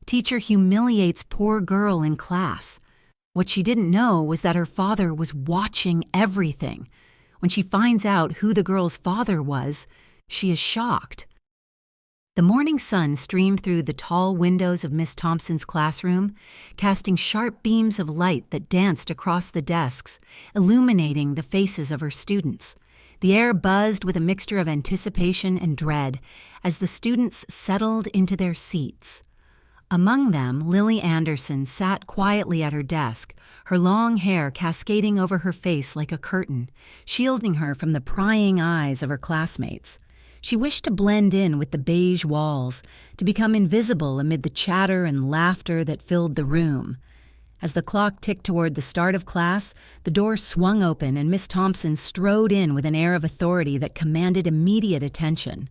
Teacher humiliates poor girl in class. What she didn't know was that her father was watching everything. When she finds out who the girl's father was, she is shocked. The morning sun streamed through the tall windows of Miss Thompson's classroom, casting sharp beams of light that danced across the desks, illuminating the faces of her students. The air buzzed with a mixture of anticipation and dread as the students settled into their seats. Among them, Lily Anderson sat quietly at her desk, her long hair cascading over her face like a curtain, shielding her from the prying eyes of her classmates. She wished to blend in with the beige walls, to become invisible amid the chatter and laughter that filled the room. As the clock ticked toward the start of class, the door swung open and Miss Thompson strode in with an air of authority that commanded immediate attention.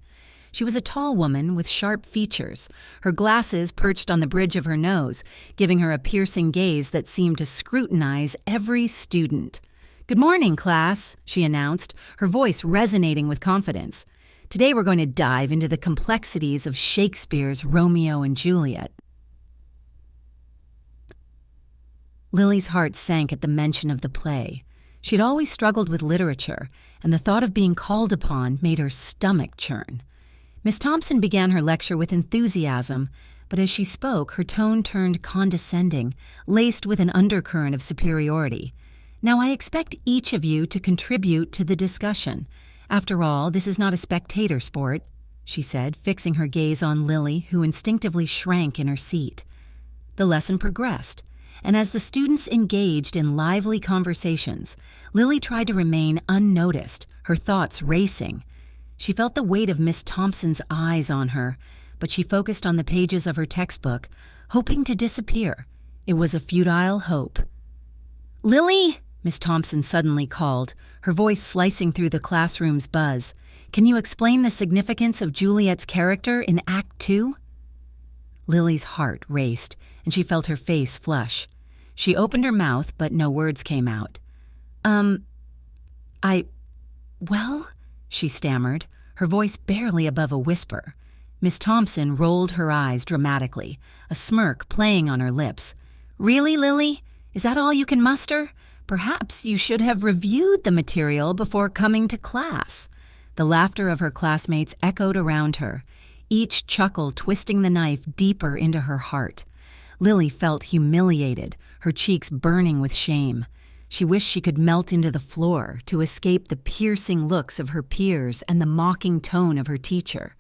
She was a tall woman with sharp features, her glasses perched on the bridge of her nose, giving her a piercing gaze that seemed to scrutinize every student. "Good morning, class," she announced, her voice resonating with confidence. "Today we're going to dive into the complexities of Shakespeare's Romeo and Juliet." Lily's heart sank at the mention of the play. She'd always struggled with literature, and the thought of being called upon made her stomach churn. Miss Thompson began her lecture with enthusiasm, but as she spoke, her tone turned condescending, laced with an undercurrent of superiority. "Now I expect each of you to contribute to the discussion. After all, this is not a spectator sport," she said, fixing her gaze on Lily, who instinctively shrank in her seat. The lesson progressed, and as the students engaged in lively conversations, Lily tried to remain unnoticed, her thoughts racing. She felt the weight of Miss Thompson's eyes on her, but she focused on the pages of her textbook, hoping to disappear. It was a futile hope. "Lily!" Miss Thompson suddenly called, her voice slicing through the classroom's buzz. "Can you explain the significance of Juliet's character in Act 2? Lily's heart raced, and she felt her face flush. She opened her mouth, but no words came out. Well, she stammered, her voice barely above a whisper. Miss Thompson rolled her eyes dramatically, a smirk playing on her lips. "Really, Lily? Is that all you can muster? Perhaps you should have reviewed the material before coming to class." The laughter of her classmates echoed around her, each chuckle twisting the knife deeper into her heart. Lily felt humiliated, her cheeks burning with shame. She wished she could melt into the floor to escape the piercing looks of her peers and the mocking tone of her teacher.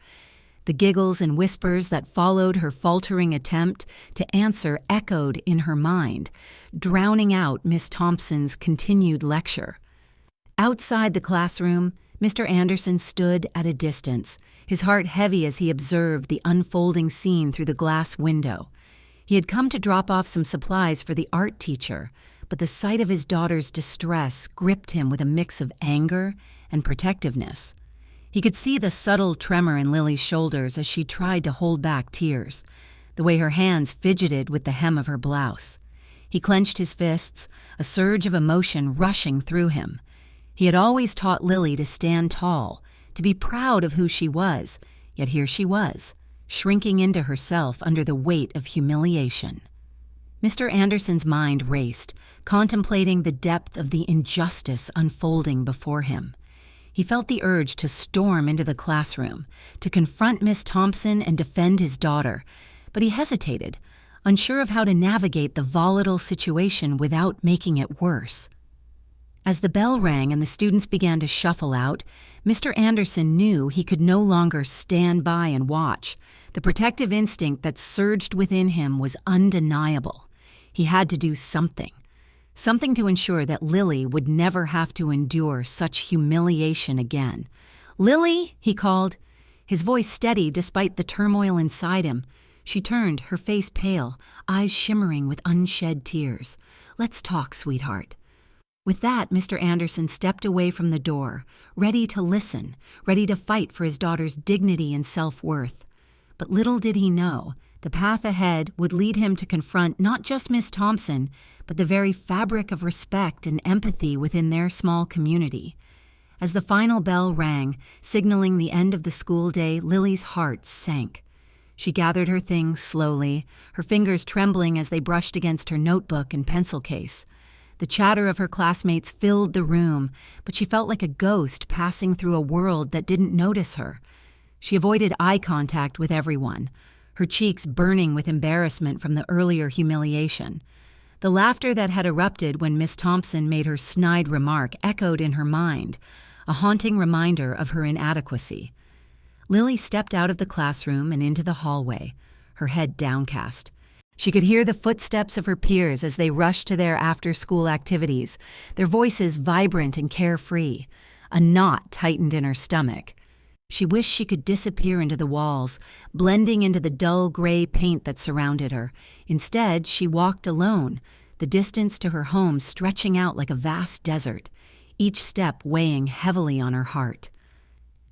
The giggles and whispers that followed her faltering attempt to answer echoed in her mind, drowning out Miss Thompson's continued lecture. Outside the classroom, Mr. Anderson stood at a distance, his heart heavy as he observed the unfolding scene through the glass window. He had come to drop off some supplies for the art teacher, but the sight of his daughter's distress gripped him with a mix of anger and protectiveness. He could see the subtle tremor in Lily's shoulders as she tried to hold back tears, the way her hands fidgeted with the hem of her blouse. He clenched his fists, a surge of emotion rushing through him. He had always taught Lily to stand tall, to be proud of who she was, yet here she was, shrinking into herself under the weight of humiliation. Mr. Anderson's mind raced, contemplating the depth of the injustice unfolding before him. He felt the urge to storm into the classroom, to confront Miss Thompson and defend his daughter, but he hesitated, unsure of how to navigate the volatile situation without making it worse. As the bell rang and the students began to shuffle out, Mr. Anderson knew he could no longer stand by and watch. The protective instinct that surged within him was undeniable. He had to do something to ensure that Lily would never have to endure such humiliation again. "Lily," he called, his voice steady despite the turmoil inside him. She turned, her face pale, eyes shimmering with unshed tears. "Let's talk, sweetheart." With that, Mr. Anderson stepped away from the door, ready to listen, ready to fight for his daughter's dignity and self-worth. But little did he know, the path ahead would lead him to confront not just Miss Thompson, but the very fabric of respect and empathy within their small community. As the final bell rang, signaling the end of the school day, Lily's heart sank. She gathered her things slowly, her fingers trembling as they brushed against her notebook and pencil case. The chatter of her classmates filled the room, but she felt like a ghost passing through a world that didn't notice her. She avoided eye contact with everyone, her cheeks burning with embarrassment from the earlier humiliation. The laughter that had erupted when Miss Thompson made her snide remark echoed in her mind, a haunting reminder of her inadequacy. Lily stepped out of the classroom and into the hallway, her head downcast. She could hear the footsteps of her peers as they rushed to their after-school activities, their voices vibrant and carefree. A knot tightened in her stomach. She wished she could disappear into the walls, blending into the dull gray paint that surrounded her. Instead, she walked alone, the distance to her home stretching out like a vast desert, each step weighing heavily on her heart.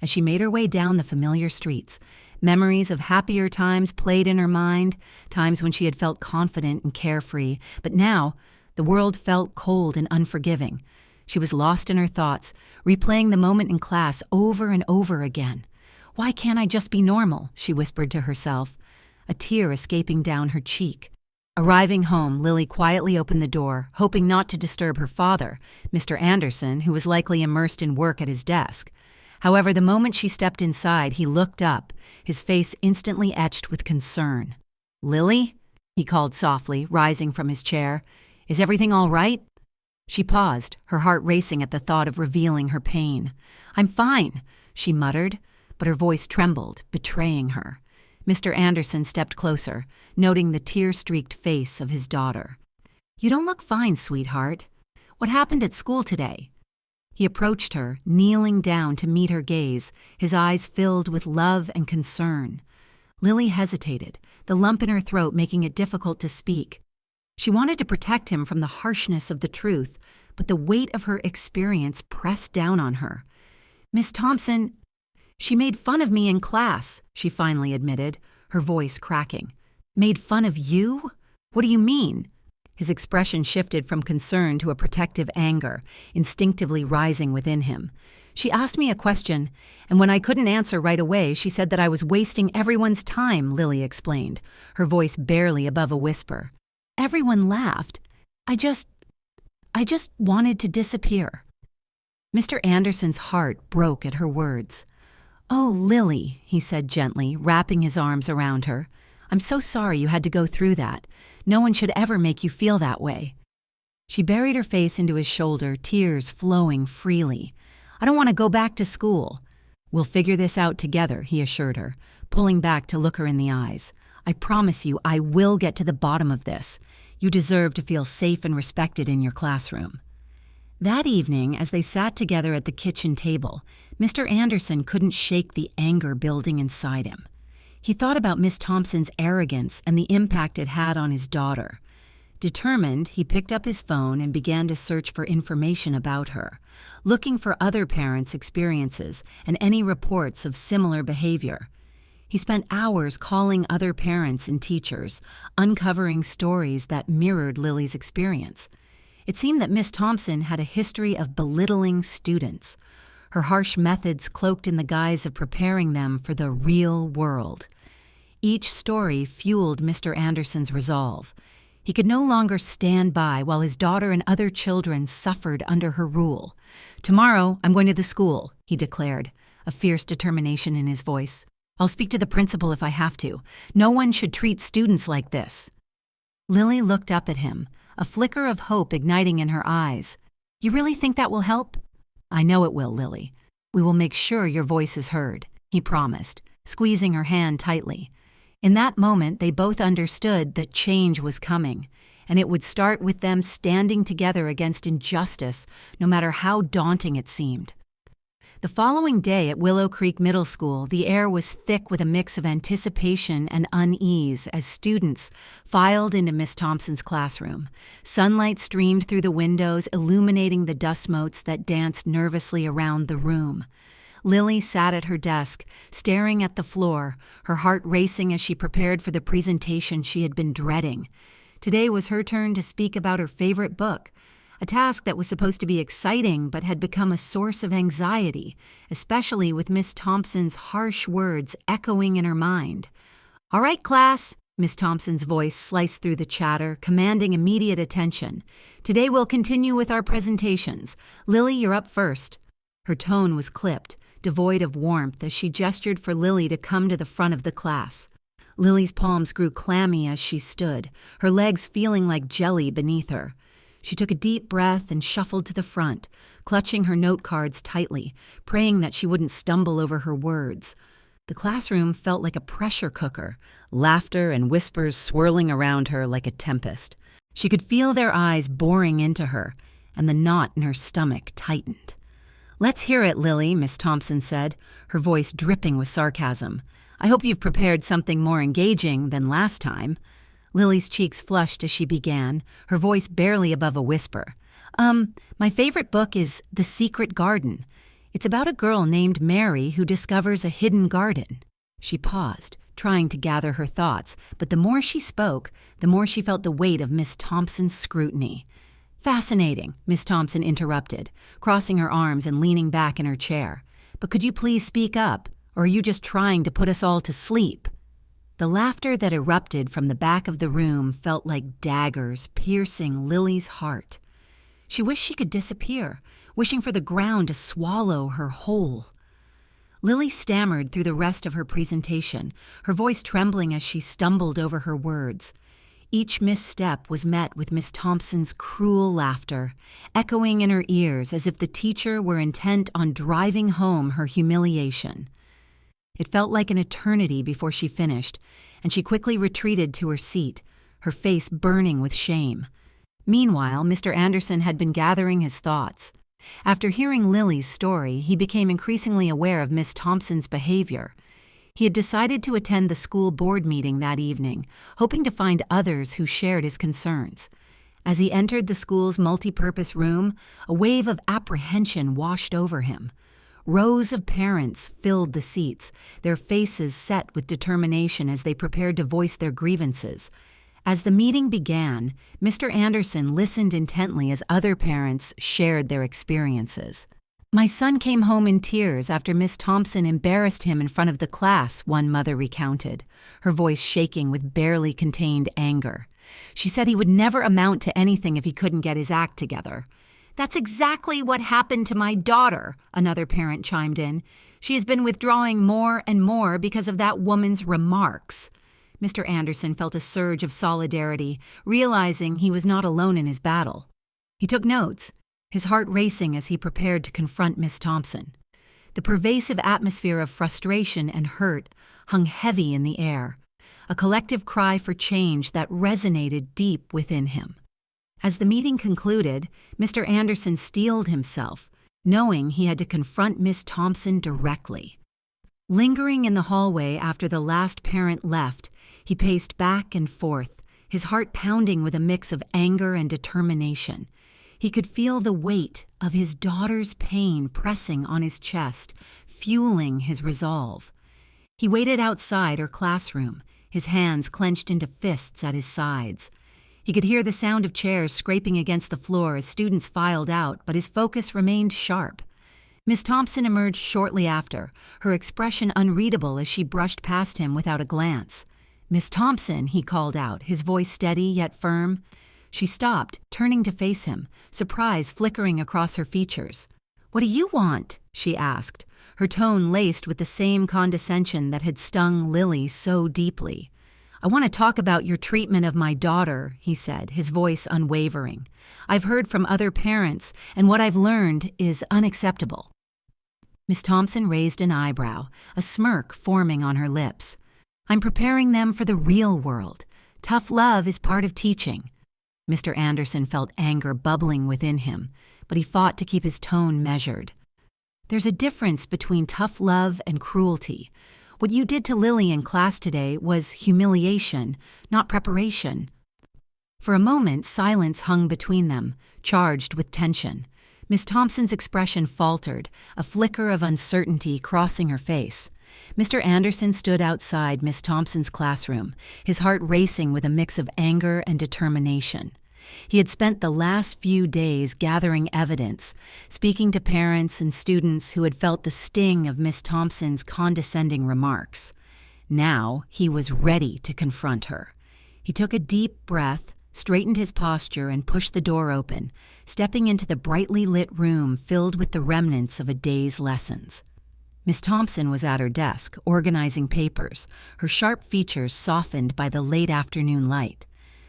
As she made her way down the familiar streets, memories of happier times played in her mind, times when she had felt confident and carefree. But now, the world felt cold and unforgiving. She was lost in her thoughts, replaying the moment in class over and over again. "Why can't I just be normal?" she whispered to herself, a tear escaping down her cheek. Arriving home, Lily quietly opened the door, hoping not to disturb her father, Mr. Anderson, who was likely immersed in work at his desk. However, the moment she stepped inside, he looked up, his face instantly etched with concern. "Lily?" he called softly, rising from his chair. "Is everything all right?" She paused, her heart racing at the thought of revealing her pain. "I'm fine," she muttered, but her voice trembled, betraying her. Mr. Anderson stepped closer, noting the tear-streaked face of his daughter. "You don't look fine, sweetheart. What happened at school today?" He approached her, kneeling down to meet her gaze, his eyes filled with love and concern. Lily hesitated, the lump in her throat making it difficult to speak. She wanted to protect him from the harshness of the truth, but the weight of her experience pressed down on her. "Miss Thompson, she made fun of me in class," she finally admitted, her voice cracking. "Made fun of you? What do you mean?" His expression shifted from concern to a protective anger, instinctively rising within him. "She asked me a question, and when I couldn't answer right away, she said that I was wasting everyone's time," Lily explained, her voice barely above a whisper. "Everyone laughed. I just wanted to disappear." Mr. Anderson's heart broke at her words. "Oh, Lily," he said gently, wrapping his arms around her. "I'm so sorry you had to go through that. No one should ever make you feel that way." She buried her face into his shoulder, tears flowing freely. "I don't want to go back to school." "We'll figure this out together," he assured her, pulling back to look her in the eyes. "I promise you, I will get to the bottom of this. You deserve to feel safe and respected in your classroom." That evening, as they sat together at the kitchen table, Mr. Anderson couldn't shake the anger building inside him. He thought about Miss Thompson's arrogance and the impact it had on his daughter. Determined, he picked up his phone and began to search for information about her, looking for other parents' experiences and any reports of similar behavior. He spent hours calling other parents and teachers, uncovering stories that mirrored Lily's experience. It seemed that Miss Thompson had a history of belittling students, her harsh methods cloaked in the guise of preparing them for the real world. Each story fueled Mr. Anderson's resolve. He could no longer stand by while his daughter and other children suffered under her rule. "Tomorrow, I'm going to the school," he declared, a fierce determination in his voice. "I'll speak to the principal if I have to. No one should treat students like this." Lily looked up at him, a flicker of hope igniting in her eyes. "You really think that will help?" "I know it will, Lily. We will make sure your voice is heard," he promised, squeezing her hand tightly. In that moment, they both understood that change was coming, and it would start with them standing together against injustice, no matter how daunting it seemed. The following day at Willow Creek Middle School, the air was thick with a mix of anticipation and unease as students filed into Miss Thompson's classroom. Sunlight streamed through the windows, illuminating the dust motes that danced nervously around the room. Lily sat at her desk, staring at the floor, her heart racing as she prepared for the presentation she had been dreading. Today was her turn to speak about her favorite book, a task that was supposed to be exciting but had become a source of anxiety, especially with Miss Thompson's harsh words echoing in her mind. "All right, class." Miss Thompson's voice sliced through the chatter, commanding immediate attention. "Today we'll continue with our presentations. Lily, you're up first." Her tone was clipped, devoid of warmth, as she gestured for Lily to come to the front of the class. Lily's palms grew clammy as she stood, her legs feeling like jelly beneath her. She took a deep breath and shuffled to the front, clutching her note cards tightly, praying that she wouldn't stumble over her words. The classroom felt like a pressure cooker, laughter and whispers swirling around her like a tempest. She could feel their eyes boring into her, and the knot in her stomach tightened. "Let's hear it, Lily," Miss Thompson said, her voice dripping with sarcasm. "I hope you've prepared something more engaging than last time." Lily's cheeks flushed as she began, her voice barely above a whisper. My favorite book is The Secret Garden. It's about a girl named Mary who discovers a hidden garden." She paused, trying to gather her thoughts, but the more she spoke, the more she felt the weight of Miss Thompson's scrutiny. "Fascinating," Miss Thompson interrupted, crossing her arms and leaning back in her chair. "But could you please speak up, or are you just trying to put us all to sleep?" The laughter that erupted from the back of the room felt like daggers piercing Lily's heart. She wished she could disappear, wishing for the ground to swallow her whole. Lily stammered through the rest of her presentation, her voice trembling as she stumbled over her words. Each misstep was met with Miss Thompson's cruel laughter, echoing in her ears as if the teacher were intent on driving home her humiliation. It felt like an eternity before she finished, and she quickly retreated to her seat, her face burning with shame. Meanwhile, Mr. Anderson had been gathering his thoughts. After hearing Lily's story, he became increasingly aware of Miss Thompson's behavior. He had decided to attend the school board meeting that evening, hoping to find others who shared his concerns. As he entered the school's multipurpose room, a wave of apprehension washed over him. Rows of parents filled the seats, their faces set with determination as they prepared to voice their grievances. As the meeting began, Mr. Anderson listened intently as other parents shared their experiences. "My son came home in tears after Miss Thompson embarrassed him in front of the class," one mother recounted, her voice shaking with barely contained anger. "She said he would never amount to anything if he couldn't get his act together." "That's exactly what happened to my daughter," another parent chimed in. "She has been withdrawing more and more because of that woman's remarks." Mr. Anderson felt a surge of solidarity, realizing he was not alone in his battle. He took notes, his heart racing as he prepared to confront Miss Thompson. The pervasive atmosphere of frustration and hurt hung heavy in the air, a collective cry for change that resonated deep within him. As the meeting concluded, Mr. Anderson steeled himself, knowing he had to confront Miss Thompson directly. Lingering in the hallway after the last parent left, he paced back and forth, his heart pounding with a mix of anger and determination. He could feel the weight of his daughter's pain pressing on his chest, fueling his resolve. He waited outside her classroom, his hands clenched into fists at his sides. He could hear the sound of chairs scraping against the floor as students filed out, but his focus remained sharp. Miss Thompson emerged shortly after, her expression unreadable as she brushed past him without a glance. "Miss Thompson," he called out, his voice steady yet firm. She stopped, turning to face him, surprise flickering across her features. "What do you want?" she asked, her tone laced with the same condescension that had stung Lily so deeply. "I want to talk about your treatment of my daughter," he said, his voice unwavering. "I've heard from other parents, and what I've learned is unacceptable." Miss Thompson raised an eyebrow, a smirk forming on her lips. "I'm preparing them for the real world. Tough love is part of teaching." Mr. Anderson felt anger bubbling within him, but he fought to keep his tone measured. "There's a difference between tough love and cruelty. What you did to Lily in class today was humiliation, not preparation." For a moment, silence hung between them, charged with tension. Miss Thompson's expression faltered, a flicker of uncertainty crossing her face. Mr. Anderson stood outside Miss Thompson's classroom, his heart racing with a mix of anger and determination. He had spent the last few days gathering evidence, speaking to parents and students who had felt the sting of Miss Thompson's condescending remarks. Now he was ready to confront her. He took a deep breath, straightened his posture, and pushed the door open, stepping into the brightly lit room filled with the remnants of a day's lessons. Miss Thompson was at her desk, organizing papers, her sharp features softened by the late afternoon light.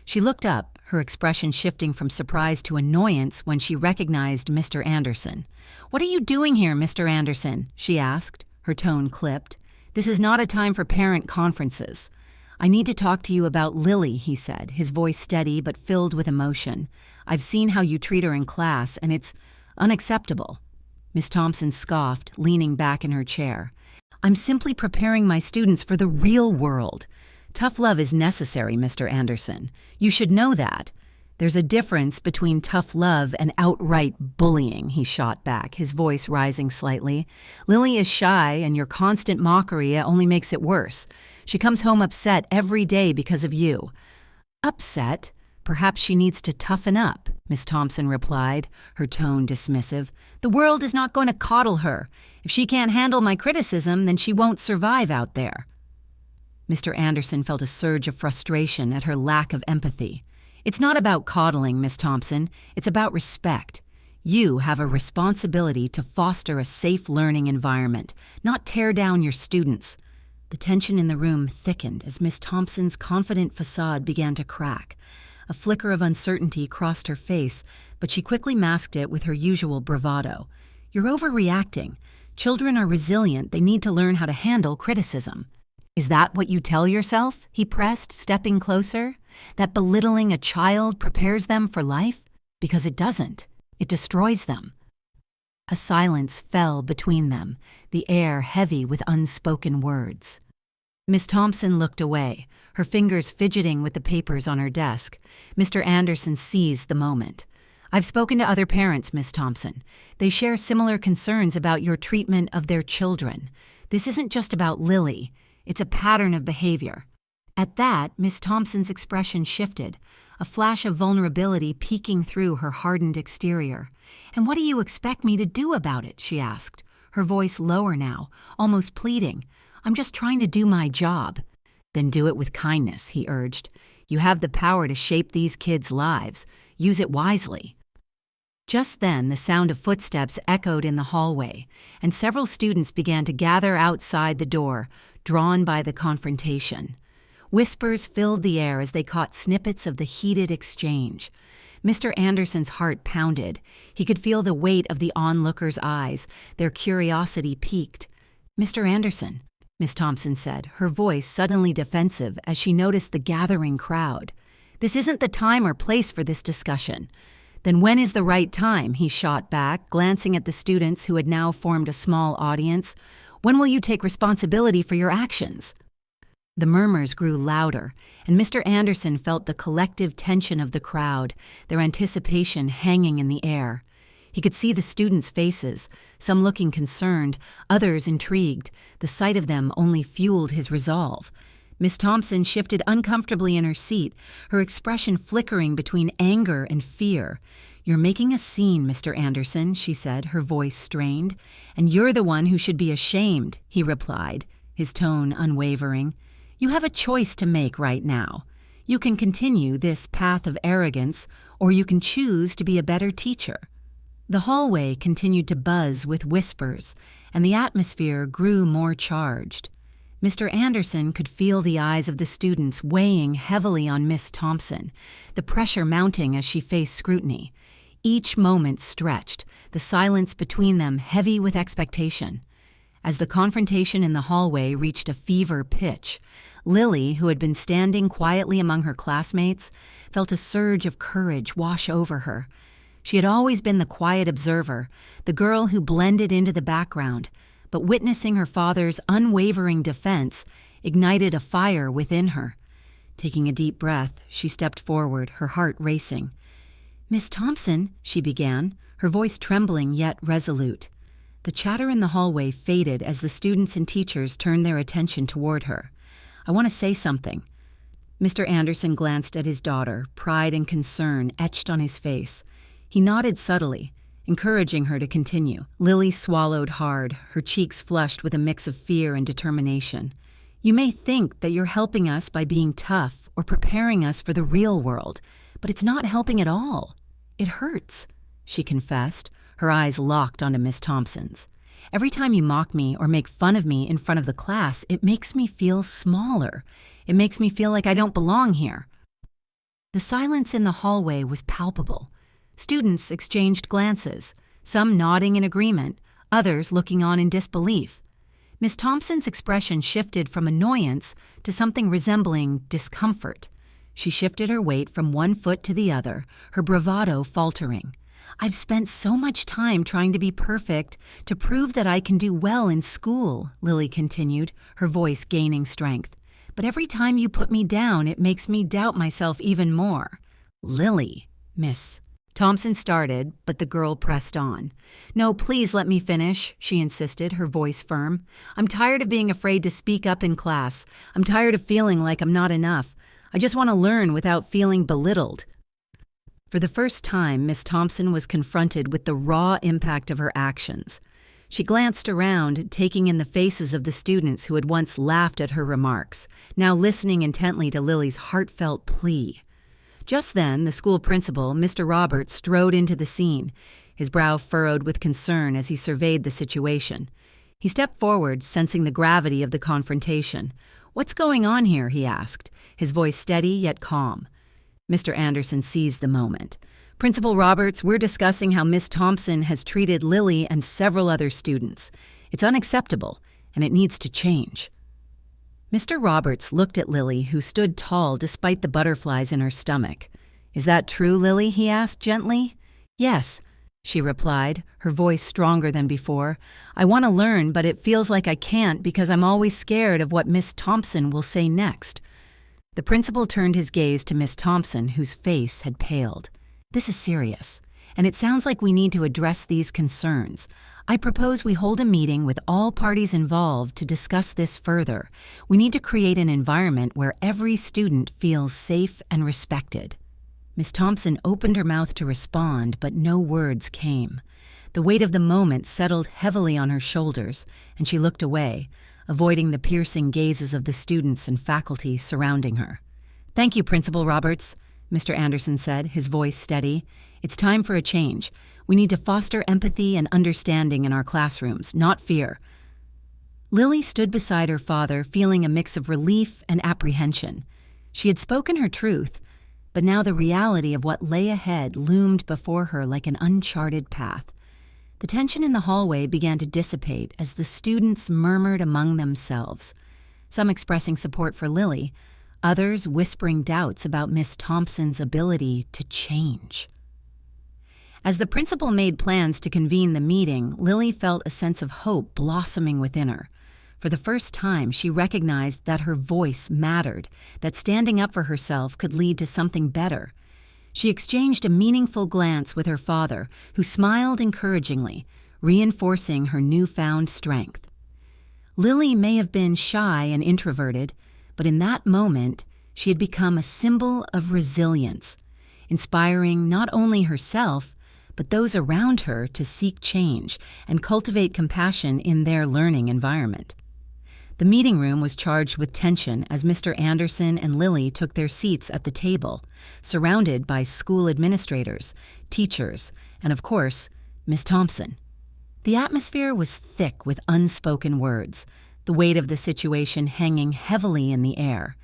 She looked up, her expression shifting from surprise to annoyance when she recognized Mr. Anderson. "What are you doing here, Mr. Anderson?" she asked, her tone clipped. "This is not a time for parent conferences." "I need to talk to you about Lily," he said, his voice steady but filled with emotion. "I've seen how you treat her in class, and it's unacceptable." Miss Thompson scoffed, leaning back in her chair. "I'm simply preparing my students for the real world. Tough love is necessary, Mr. Anderson. You should know that. There's a difference between tough love and outright bullying," he shot back, his voice rising slightly. "Lily is shy, and your constant mockery only makes it worse. She comes home upset every day because of you." "Upset? Perhaps she needs to toughen up," Miss Thompson replied, her tone dismissive. "The world is not going to coddle her. If she can't handle my criticism, then she won't survive out there." Mr. Anderson felt a surge of frustration at her lack of empathy. "It's not about coddling, Miss Thompson. It's about respect. You have a responsibility to foster a safe learning environment, not tear down your students." The tension in the room thickened as Miss Thompson's confident facade began to crack. A flicker of uncertainty crossed her face, but she quickly masked it with her usual bravado. "You're overreacting. Children are resilient. They need to learn how to handle criticism." "Is that what you tell yourself?" he pressed, stepping closer. "That belittling a child prepares them for life? Because it doesn't. It destroys them." A silence fell between them, the air heavy with unspoken words. Miss Thompson looked away, her fingers fidgeting with the papers on her desk. Mr. Anderson seized the moment. "I've spoken to other parents, Miss Thompson. They share similar concerns about your treatment of their children. This isn't just about Lily. It's a pattern of behavior." At that, Miss Thompson's expression shifted, a flash of vulnerability peeking through her hardened exterior. "And what do you expect me to do about it?" she asked, her voice lower now, almost pleading. "I'm just trying to do my job." "Then do it with kindness," he urged. "You have the power to shape these kids' lives. Use it wisely." Just then, the sound of footsteps echoed in the hallway, and several students began to gather outside the door, drawn by the confrontation. Whispers filled the air as they caught snippets of the heated exchange. Mr. Anderson's heart pounded. He could feel the weight of the onlookers' eyes, their curiosity piqued. "Mr. Anderson," Miss Thompson said, her voice suddenly defensive as she noticed the gathering crowd. "This isn't the time or place for this discussion." "Then when is the right time?" he shot back, glancing at the students who had now formed a small audience. "When will you take responsibility for your actions?" The murmurs grew louder, and Mr. Anderson felt the collective tension of the crowd, their anticipation hanging in the air. He could see the students' faces, some looking concerned, others intrigued. The sight of them only fueled his resolve. Miss Thompson shifted uncomfortably in her seat, her expression flickering between anger and fear. "You're making a scene, Mr. Anderson," she said, her voice strained. "And you're the one who should be ashamed," he replied, his tone unwavering. "You have a choice to make right now. You can continue this path of arrogance, or you can choose to be a better teacher." The hallway continued to buzz with whispers, and the atmosphere grew more charged. Mr. Anderson could feel the eyes of the students weighing heavily on Miss Thompson, the pressure mounting as she faced scrutiny. Each moment stretched, the silence between them heavy with expectation. As the confrontation in the hallway reached a fever pitch, Lily, who had been standing quietly among her classmates, felt a surge of courage wash over her. She had always been the quiet observer, the girl who blended into the background, but witnessing her father's unwavering defense ignited a fire within her. Taking a deep breath, she stepped forward, her heart racing. "Miss Thompson," she began, her voice trembling yet resolute. The chatter in the hallway faded as the students and teachers turned their attention toward her. "I want to say something." Mr. Anderson glanced at his daughter, pride and concern etched on his face. He nodded subtly, encouraging her to continue. Lily swallowed hard, her cheeks flushed with a mix of fear and determination. You may think that you're helping us by being tough or preparing us for the real world, but it's not helping at all. It hurts, she confessed, her eyes locked onto Miss Thompson's. Every time you mock me or make fun of me in front of the class, it makes me feel smaller. It makes me feel like I don't belong here. The silence in the hallway was palpable. Students exchanged glances, some nodding in agreement, others looking on in disbelief. Miss Thompson's expression shifted from annoyance to something resembling discomfort. She shifted her weight from one foot to the other, her bravado faltering. I've spent so much time trying to be perfect, to prove that I can do well in school, Lily continued, her voice gaining strength. But every time you put me down, it makes me doubt myself even more. Lily, Miss Thompson started, but the girl pressed on. No, please let me finish, she insisted, her voice firm. I'm tired of being afraid to speak up in class. I'm tired of feeling like I'm not enough. I just want to learn without feeling belittled. For the first time, Miss Thompson was confronted with the raw impact of her actions. She glanced around, taking in the faces of the students who had once laughed at her remarks, now listening intently to Lily's heartfelt plea. Just then, the school principal, Mr. Roberts, strode into the scene, his brow furrowed with concern as he surveyed the situation. He stepped forward, sensing the gravity of the confrontation. "What's going on here?" he asked, his voice steady yet calm. Mr. Anderson seized the moment. "Principal Roberts, we're discussing how Miss Thompson has treated Lily and several other students. It's unacceptable, and it needs to change." Mr. Roberts looked at Lily, who stood tall despite the butterflies in her stomach. "Is that true, Lily?" he asked gently. "Yes," she replied, her voice stronger than before. "I want to learn, but it feels like I can't because I'm always scared of what Miss Thompson will say next." The principal turned his gaze to Miss Thompson, whose face had paled. "This is serious, and it sounds like we need to address these concerns. I propose we hold a meeting with all parties involved to discuss this further. We need to create an environment where every student feels safe and respected." Miss Thompson opened her mouth to respond, but no words came. The weight of the moment settled heavily on her shoulders, and she looked away, avoiding the piercing gazes of the students and faculty surrounding her. "Thank you, Principal Roberts," Mr. Anderson said, his voice steady. "It's time for a change. We need to foster empathy and understanding in our classrooms, not fear." Lily stood beside her father, feeling a mix of relief and apprehension. She had spoken her truth, but now the reality of what lay ahead loomed before her like an uncharted path. The tension in the hallway began to dissipate as the students murmured among themselves, some expressing support for Lily, others whispering doubts about Miss Thompson's ability to change. As the principal made plans to convene the meeting, Lily felt a sense of hope blossoming within her. For the first time, she recognized that her voice mattered, that standing up for herself could lead to something better. She exchanged a meaningful glance with her father, who smiled encouragingly, reinforcing her newfound strength. Lily may have been shy and introverted, but in that moment, she had become a symbol of resilience, inspiring not only herself, but those around her to seek change and cultivate compassion in their learning environment. The meeting room was charged with tension as Mr. Anderson and Lily took their seats at the table, surrounded by school administrators, teachers, and of course, Miss Thompson. The atmosphere was thick with unspoken words, the weight of the situation hanging heavily in the air.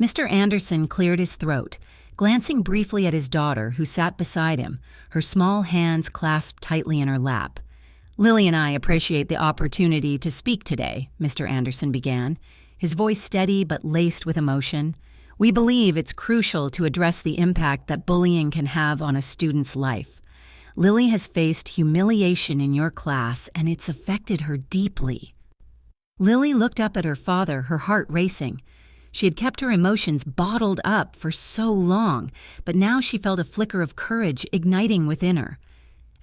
Mr. Anderson cleared his throat, glancing briefly at his daughter, who sat beside him, her small hands clasped tightly in her lap. "Lily and I appreciate the opportunity to speak today," Mr. Anderson began, his voice steady but laced with emotion. "We believe it's crucial to address the impact that bullying can have on a student's life. Lily has faced humiliation in your class, and it's affected her deeply." Lily looked up at her father, her heart racing. She had kept her emotions bottled up for so long, but now she felt a flicker of courage igniting within her.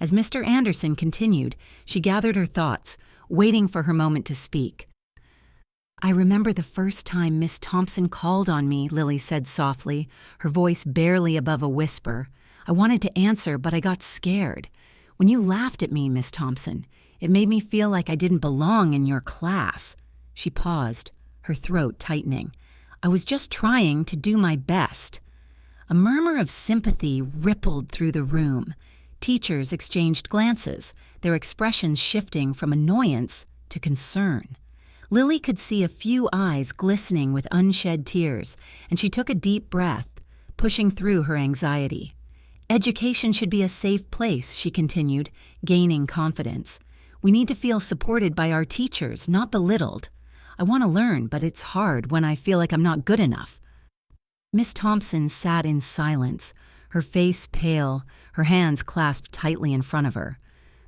As Mr. Anderson continued, she gathered her thoughts, waiting for her moment to speak. "I remember the first time Miss Thompson called on me," Lily said softly, her voice barely above a whisper. "I wanted to answer, but I got scared. When you laughed at me, Miss Thompson, it made me feel like I didn't belong in your class." She paused, her throat tightening. "I was just trying to do my best." A murmur of sympathy rippled through the room. Teachers exchanged glances, their expressions shifting from annoyance to concern. Lily could see a few eyes glistening with unshed tears, and she took a deep breath, pushing through her anxiety. "Education should be a safe place," she continued, gaining confidence. "We need to feel supported by our teachers, not belittled. I want to learn, but it's hard when I feel like I'm not good enough." Miss Thompson sat in silence, her face pale, her hands clasped tightly in front of her.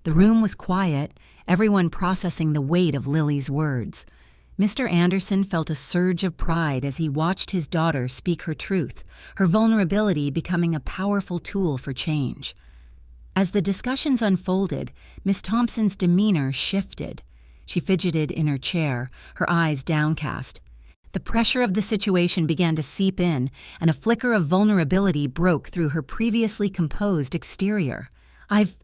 The room was quiet, everyone processing the weight of Lily's words. Mr. Anderson felt a surge of pride as he watched his daughter speak her truth, her vulnerability becoming a powerful tool for change. As the discussions unfolded, Miss Thompson's demeanor shifted. She fidgeted in her chair, her eyes downcast. The pressure of the situation began to seep in, and a flicker of vulnerability broke through her previously composed exterior. I've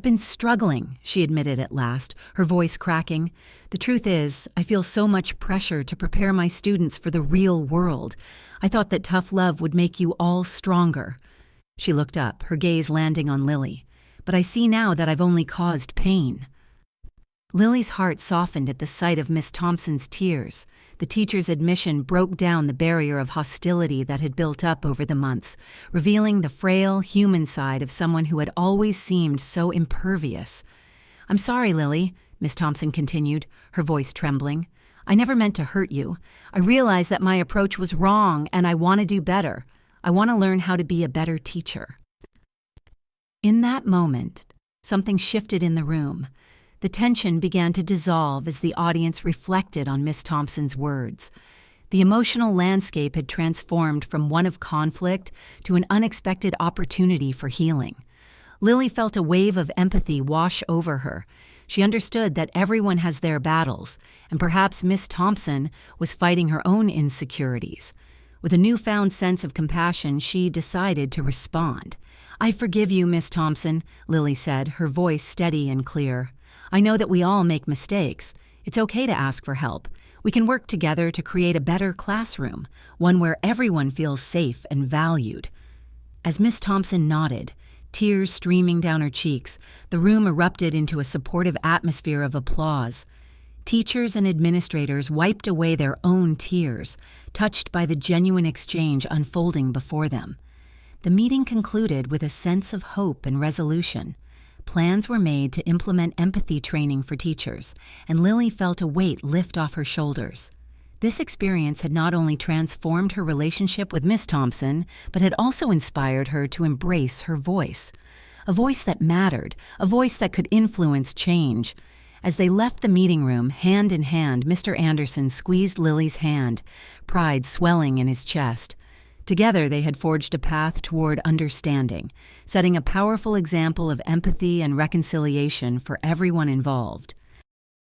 been struggling," she admitted at last, her voice cracking. "The truth is, I feel so much pressure to prepare my students for the real world. I thought that tough love would make you all stronger." She looked up, her gaze landing on Lily. "But I see now that I've only caused pain." Lily's heart softened at the sight of Miss Thompson's tears. The teacher's admission broke down the barrier of hostility that had built up over the months, revealing the frail, human side of someone who had always seemed so impervious. "I'm sorry, Lily," Miss Thompson continued, her voice trembling. "I never meant to hurt you. I realize that my approach was wrong, and I want to do better. I want to learn how to be a better teacher." In that moment, something shifted in the room. The tension began to dissolve as the audience reflected on Miss Thompson's words. The emotional landscape had transformed from one of conflict to an unexpected opportunity for healing. Lily felt a wave of empathy wash over her. She understood that everyone has their battles, and perhaps Miss Thompson was fighting her own insecurities. With a newfound sense of compassion, she decided to respond. "I forgive you, Miss Thompson," Lily said, her voice steady and clear. "I know that we all make mistakes. It's okay to ask for help. We can work together to create a better classroom, one where everyone feels safe and valued." As Miss Thompson nodded, tears streaming down her cheeks, the room erupted into a supportive atmosphere of applause. Teachers and administrators wiped away their own tears, touched by the genuine exchange unfolding before them. The meeting concluded with a sense of hope and resolution. Plans were made to implement empathy training for teachers, and Lily felt a weight lift off her shoulders. This experience had not only transformed her relationship with Miss Thompson, but had also inspired her to embrace her voice. A voice that mattered, a voice that could influence change. As they left the meeting room, hand in hand, Mr. Anderson squeezed Lily's hand, pride swelling in his chest. Together they had forged a path toward understanding, setting a powerful example of empathy and reconciliation for everyone involved.